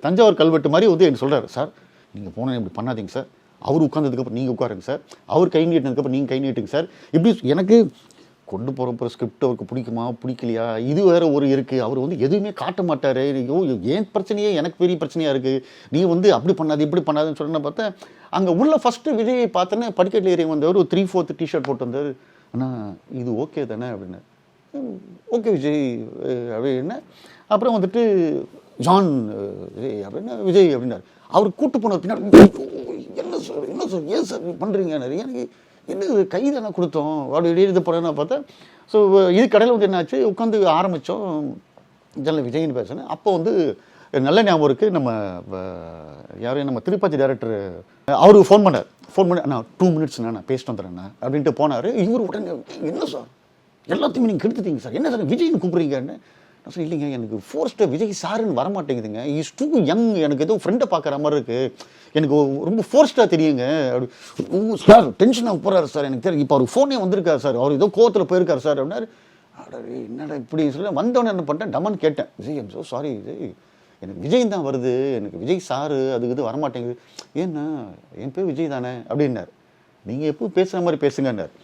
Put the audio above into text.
தஞ்சாவூர் கல்வெட்டு மாதிரி வந்து எனக்கு சொல்கிறாரு, சார் நீங்கள் போனால் இப்படி பண்ணாதீங்க சார், அவர் உட்காந்ததுக்கப்புறம் நீங்கள் உட்காருங்க சார், அவர் கை நீட்டினதுக்கப்புறம் நீங்கள் கை நீட்டுங்க சார். இப்படி எனக்கு கொண்டு போகிற ஸ்கிரிப்ட் அவருக்கு பிடிக்குமா பிடிக்கலையா, இது வேறு ஒரு இருக்குது. அவர் வந்து எதுவுமே காட்ட மாட்டார். ஐயோ ஏன் பிரச்சனையே எனக்கு பெரிய பிரச்சனையாக இருக்குது, நீ வந்து அப்படி பண்ணாது இப்படி பண்ணாதுன்னு சொன்ன பார்த்தா அங்கே உள்ள ஃபஸ்ட்டு விஜயை பார்த்தோன்னே படிக்கட்டில் ஏறி வந்தவர் ஒரு 3/4 டிஷர்ட் போட்டு வந்தார். ஆனால் இது ஓகே தானே அப்படின்னு. ஓகே விஜய் அப்படின்னா அப்புறம் வந்துட்டு ஜான் விஜய் அப்படின்னா விஜய் அப்படின்னாரு. அவர் கூட்டு போன பின்னாடி என்ன சார் ஏன் சார் பண்ணுறீங்க, எனக்கு என்ன கை தானே கொடுத்தோம் அப்படி இது போகிறேன்னு பார்த்தா. ஸோ இது கடையில் வந்து என்னாச்சு, உட்காந்து ஆரம்பித்தோம் ஜெனரல் விஜய்னு பேசுனேன். அப்போ வந்து நல்ல ஞாபகம் இருக்குது, நம்ம யாரையும் நம்ம திருப்பதி டைரக்டர் அவருக்கு ஃபோன் பண்ணி அண்ணா 2 மினிட்ஸ்ண்ணா நான் பேசிட்டு வந்துடுறேண்ணா அப்படின்ட்டு போனார். இவர் உடனே என்ன சார் எல்லாத்தையுமே நீங்கள் கெடுத்துட்டீங்க சார், என்ன சார் விஜய்னு கூப்பிட்றீங்கன்னு. நான் சார் இல்லைங்க, எனக்கு ஃபோர்ஸ்ட்டு விஜய் சாருன்னு வரமாட்டேங்குதுங்க, இஸ் டூ யங், எனக்கு ஏதோ ஃப்ரெண்டை பார்க்குற மாதிரி இருக்குது, எனக்கு ரொம்ப ஃபோர்ஸ்டாக தெரியுங்க அப்படி. சார் டென்ஷனாக போகிறாரு சார், எனக்கு தெரியும், இப்போ அவர் ஃபோனே வந்திருக்காரு சார், அவர் ஏதோ கோவத்தில் போயிருக்காரு சார் அப்படின்னாரு. என்னடா இப்படி சொல்ல வந்தவொடனே என்ன பண்ணிட்டேன், டமான்னு கேட்டேன், Vijay I'm so sorry Vijay, எனக்கு விஜய் தான் வருது, எனக்கு விஜய் சாரு அதுக்கு இது வரமாட்டேங்குது. ஏன்னா என் பேர் விஜய் தானே அப்படின்னார். நீங்கள் எப்போ பேசுகிற மாதிரி பேசுங்கன்னார்.